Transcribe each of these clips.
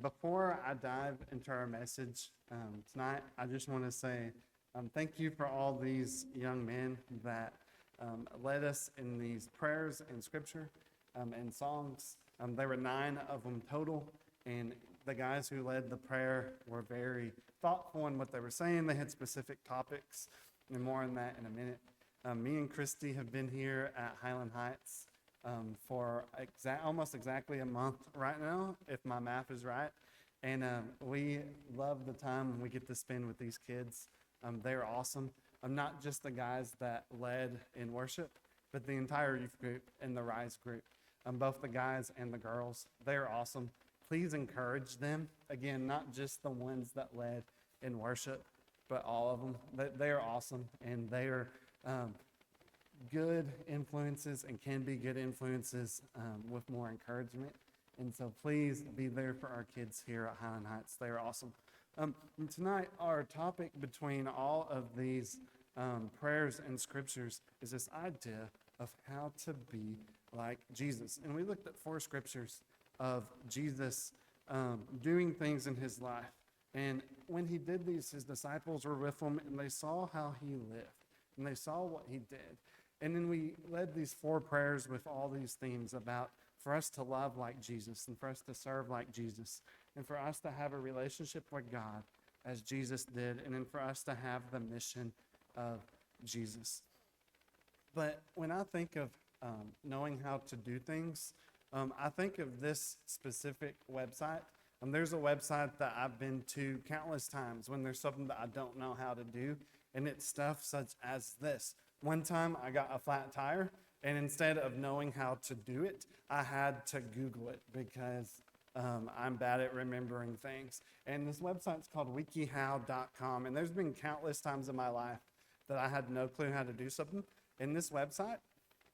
Before I dive into our message tonight, I just want to say thank you for all these young men that led us in these prayers and scripture and songs. There were 9 of them total, and the guys who led the prayer were very thoughtful in what they were saying. They had specific topics, and more on that in a minute. Me and Christy have been here at Highland Heights for almost exactly a month right now, if my math is right. And we love the time we get to spend with these kids. They're awesome. Not just the guys that led in worship, but the entire youth group and the Rise group. Both the guys and the girls, they're awesome. Please encourage them. Again, not just the ones that led in worship, but all of them. They're awesome, and they're good influences and can be good influences with more encouragement. And so please be there for our kids here at Highland Heights. They are awesome. Tonight, our topic between all of these prayers and scriptures is this idea of how to be like Jesus. And we looked at 4 scriptures of Jesus doing things in his life. And when he did these, his disciples were with him, and they saw how he lived, and they saw what he did. And then we led these 4 prayers with all these themes about for us to love like Jesus, and for us to serve like Jesus, and for us to have a relationship with God as Jesus did, and then for us to have the mission of Jesus. But when I think of knowing how to do things, I think of this specific website. There's a website that I've been to countless times when there's something that I don't know how to do, and it's stuff such as this. One time I got a flat tire, and instead of knowing how to do it, I had to Google it because I'm bad at remembering things. And this website's called wikihow.com, and there's been countless times in my life that I had no clue how to do something. And this website,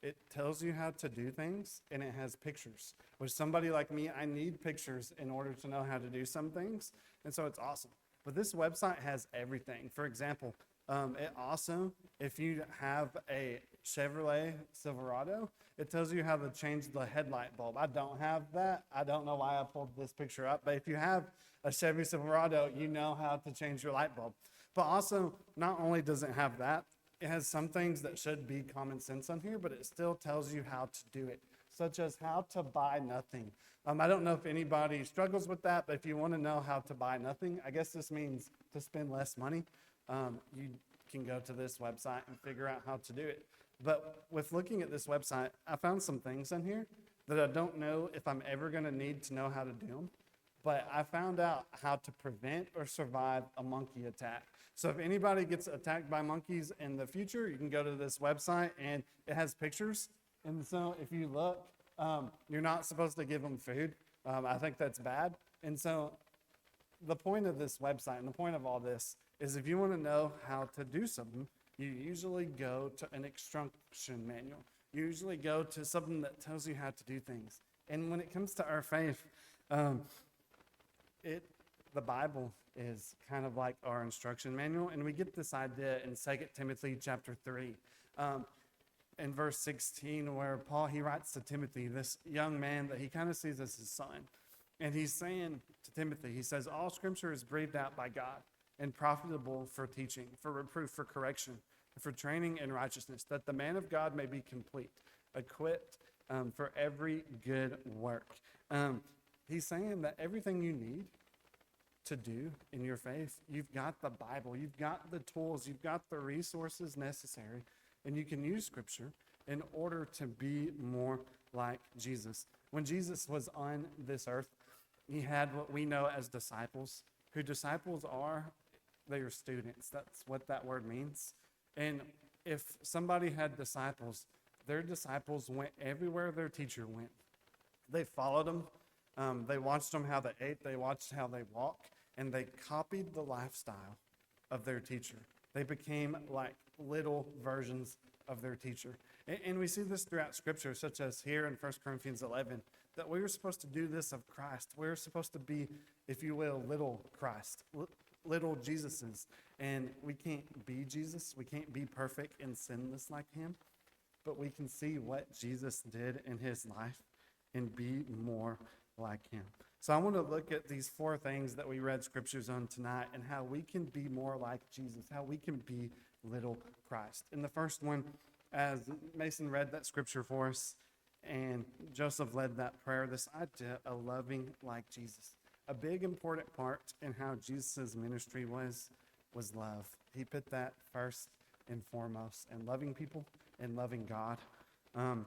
it tells you how to do things, and it has pictures. With somebody like me, I need pictures in order to know how to do some things, and so it's awesome. But this website has everything. For example, it's awesome if you have a Chevrolet Silverado, it tells you how to change the headlight bulb. I don't have that. I don't know why I pulled this picture up, but if you have a Chevy Silverado, you know how to change your light bulb. But also, not only does it have that, it has some things that should be common sense on here, but it still tells you how to do it, such as how to buy nothing. I don't know if anybody struggles with that, but if you want to know how to buy nothing, I guess this means to spend less money. You can go to this website and figure out how to do it. But with looking at this website, I found some things on here that I don't know if I'm ever going to need to know how to do them. But I found out how to prevent or survive a monkey attack. So if anybody gets attacked by monkeys in the future, you can go to this website, and it has pictures. And so if you look, you're not supposed to give them food. I think that's bad. And so the point of this website and the point of all this is if you want to know how to do something, you usually go to an instruction manual. You usually go to something that tells you how to do things. And when it comes to our faith, the Bible is kind of like our instruction manual, and we get this idea in 2 Timothy chapter 3, in verse 16, where Paul, he writes to Timothy, this young man that he kind of sees as his son. And he's saying to Timothy, he says, all scripture is breathed out by God and profitable for teaching, for reproof, for correction, and for training in righteousness, that the man of God may be complete, equipped for every good work. He's saying that everything you need to do in your faith, you've got the Bible, you've got the tools, you've got the resources necessary, and you can use scripture in order to be more like Jesus. When Jesus was on this earth, he had what we know as disciples. Who disciples are, they are students. That's what that word means. And if somebody had disciples, their disciples went everywhere their teacher went. They followed them. They watched them how they ate. They watched how they walked. And they copied the lifestyle of their teacher. They became like little versions of their teacher. And we see this throughout Scripture, such as here in 1 Corinthians 11, that we were supposed to do this of Christ. We're supposed to be, if you will, little Christ, little Jesuses. And we can't be Jesus. We can't be perfect and sinless like him. But we can see what Jesus did in his life and be more like him. So I want to look at these four things that we read scriptures on tonight and how we can be more like Jesus, how we can be little Christ. And the first one, as Mason read that scripture for us and Joseph led that prayer, this idea of loving like Jesus. A big important part in how Jesus' ministry was love. He put that first and foremost, and loving people and loving God. And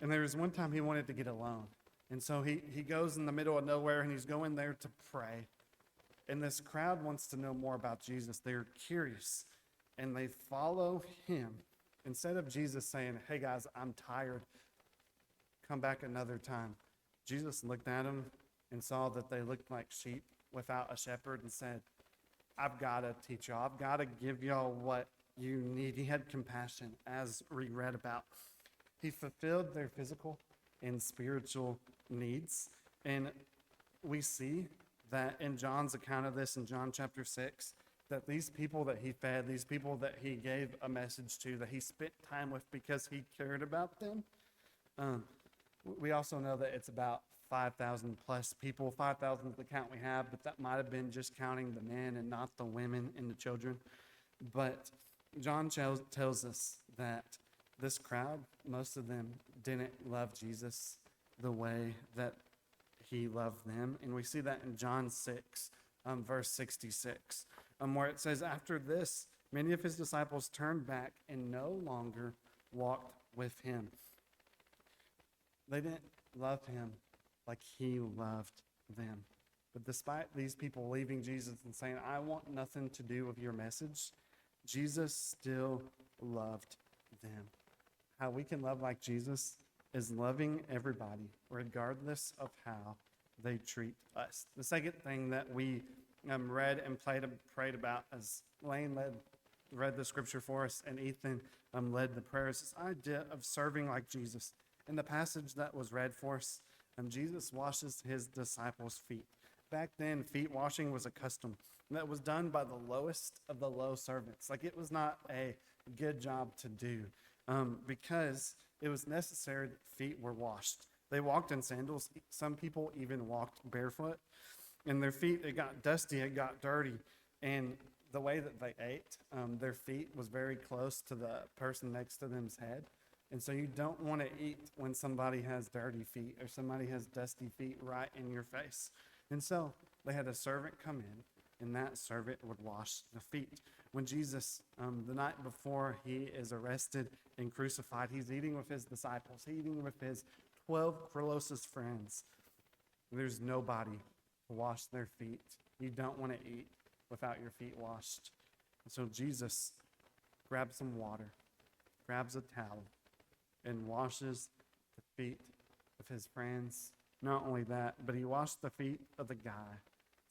there was one time he wanted to get alone. And so he goes in the middle of nowhere and he's going there to pray. And this crowd wants to know more about Jesus. They're curious and they follow him. Instead of Jesus saying, hey guys, I'm tired, come back another time, Jesus looked at them and saw that they looked like sheep without a shepherd and said, I've got to teach y'all. I've got to give y'all what you need. He had compassion, as we read about. He fulfilled their physical and spiritual needs. And we see that in John's account of this in John chapter 6, that these people that he fed, these people that he gave a message to, that he spent time with because he cared about them. We also know that it's about 5,000 plus people. 5,000 is the count we have, but that might have been just counting the men and not the women and the children. But John tells us that this crowd, most of them didn't love Jesus the way that he loved them. And we see that in John 6, verse 66, where it says, after this, many of his disciples turned back and no longer walked with him. They didn't love him like he loved them. But despite these people leaving Jesus and saying, I want nothing to do with your message, Jesus still loved them. How we can love like Jesus is loving everybody, regardless of how they treat us. The second thing that we read and prayed about, as Lane read the scripture for us and Ethan led the prayers, this idea of serving like Jesus. In the passage that was read for us, Jesus washes his disciples' feet. Back then, feet washing was a custom that was done by the lowest of the low servants. Like, it was not a good job to do because it was necessary that feet were washed. They walked in sandals. Some people even walked barefoot. And their feet, it got dusty, it got dirty. And the way that they ate, their feet was very close to the person next to them's head. And so you don't want to eat when somebody has dirty feet or somebody has dusty feet right in your face. And so they had a servant come in, and that servant would wash the feet. When Jesus, the night before he is arrested and crucified, he's eating with his disciples, he's eating with his 12 closest friends. There's nobody to wash their feet. You don't want to eat without your feet washed. And so Jesus grabs some water, grabs a towel, and washes the feet of his friends. Not only that, but he washed the feet of the guy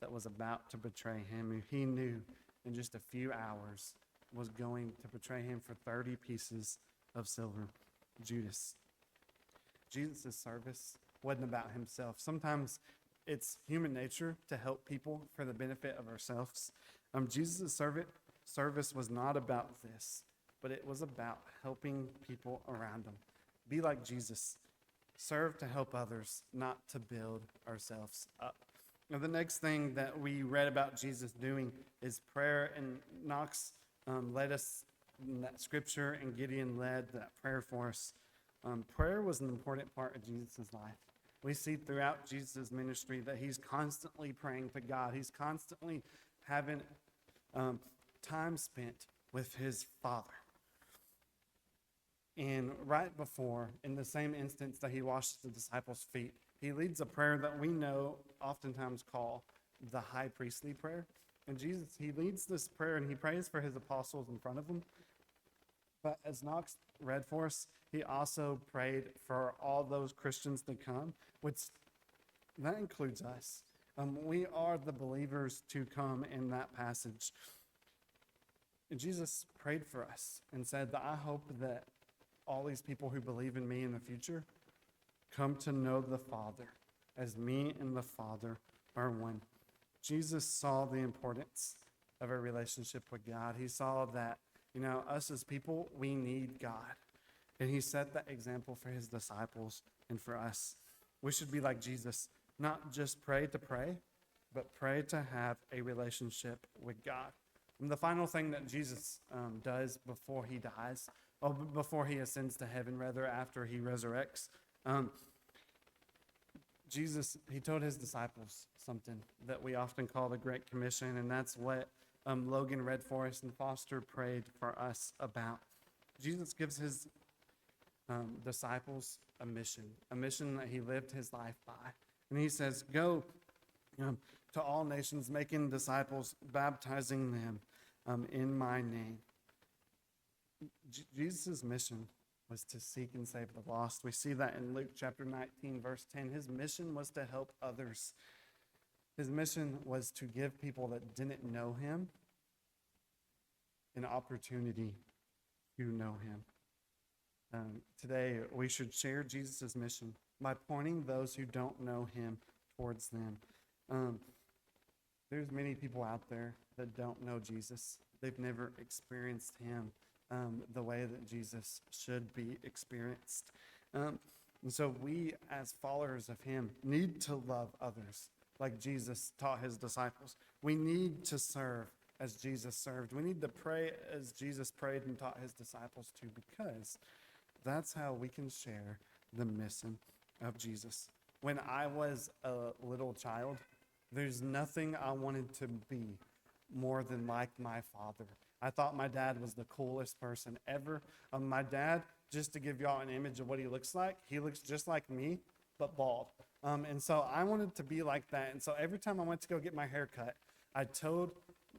that was about to betray him, who he knew in just a few hours was going to betray him for 30 pieces of silver, Judas. Jesus' service wasn't about himself. Sometimes it's human nature to help people for the benefit of ourselves. Jesus' service was not about this, but it was about helping people around him. Be like Jesus. Serve to help others, not to build ourselves up. Now, the next thing that we read about Jesus doing is prayer, and Knox led us in that scripture, and Gideon led that prayer for us. Prayer was an important part of Jesus' life. We see throughout Jesus' ministry that he's constantly praying to God. He's constantly having time spent with his Father. And right before, in the same instance that he washes the disciples' feet, he leads a prayer that we know oftentimes call the high priestly prayer. And Jesus, he leads this prayer and he prays for his apostles in front of him. But as Knox read for us, he also prayed for all those Christians to come, which that includes us. We are the believers to come in that passage. And Jesus prayed for us and said that I hope that all these people who believe in me in the future come to know the Father as me and the Father are one. Jesus saw the importance of a relationship with God. He saw that, us as people, we need God. And he set that example for his disciples and for us. We should be like Jesus, Not just pray to pray, but pray to have a relationship with God. And the final thing that Jesus does before he dies, or before he ascends to heaven, rather, after he resurrects, Jesus, he told his disciples something that we often call the Great Commission, and that's what Logan Red Forest and Foster prayed for us about. Jesus gives his disciples a mission that he lived his life by. And he says, go to all nations, making disciples, baptizing them in my name. Jesus' mission was to seek and save the lost. We see that in Luke chapter 19, verse 10. His mission was to help others. His mission was to give people that didn't know him an opportunity to know him. Today, we should share Jesus' mission by pointing those who don't know him towards them. There's many people out there that don't know Jesus. They've never experienced him the way that Jesus should be experienced. And so we, as followers of him, need to love others like Jesus taught his disciples. We need to serve as Jesus served. We need to pray as Jesus prayed and taught his disciples to, because that's how we can share the mission of Jesus. When I was a little child, there's nothing I wanted to be more than like my father. I thought my dad was the coolest person ever. My dad, just to give y'all an image of what he looks like, he looks just like me, but bald. And so I wanted to be like that. And so every time I went to go get my hair cut, I told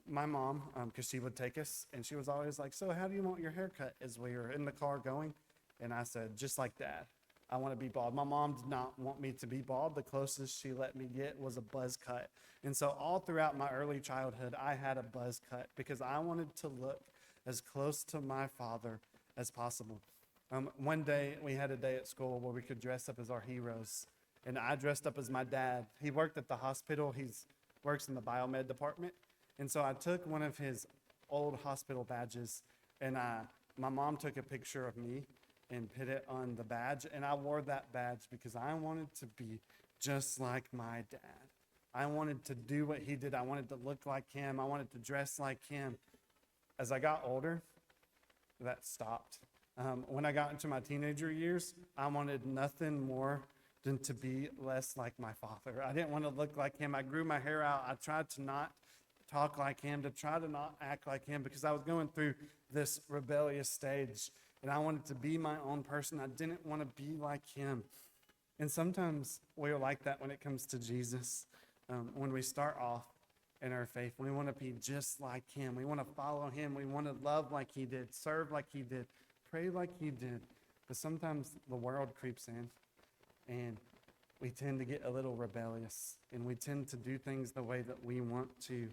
my mom, because she would take us, and she was always like, so how do you want your hair cut, as we were in the car going? And I said, just like Dad, I want to be bald. My mom did not want me to be bald. The closest she let me get was a buzz cut. And so all throughout my early childhood, I had a buzz cut because I wanted to look as close to my father as possible. One day, we had a day at school where we could dress up as our heroes. And I dressed up as my dad. He worked at the hospital. He works in the biomed department. And so I took one of his old hospital badges, and my mom took a picture of me and put it on the badge. And I wore that badge because I wanted to be just like my dad. I wanted to do what he did. I wanted to look like him. I wanted to dress like him. As I got older, that stopped. When I got into my teenager years, I wanted nothing more than to be less like my father. I didn't want to look like him. I grew my hair out. I tried to not talk like him, to try to not act like him, because I was going through this rebellious stage, and I wanted to be my own person. I didn't want to be like him. And sometimes we're like that when it comes to Jesus. When we start off in our faith, we want to be just like him. We want to follow him. We want to love like he did, serve like he did, pray like he did. But sometimes the world creeps in, and we tend to get a little rebellious, and we tend to do things the way that we want to.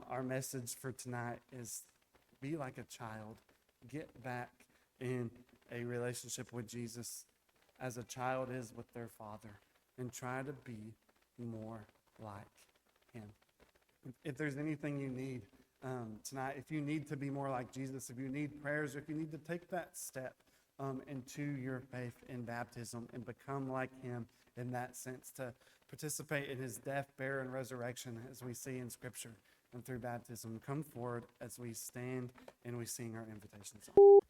Our message for tonight is be like a child. Get back in a relationship with Jesus as a child is with their father, and try to be more like him. If there's anything you need tonight, if you need to be more like Jesus, if you need prayers, or if you need to take that step into your faith in baptism and become like him in that sense, to participate in his death, burial, and resurrection as we see in Scripture and through baptism, come forward as we stand and we sing our invitation song.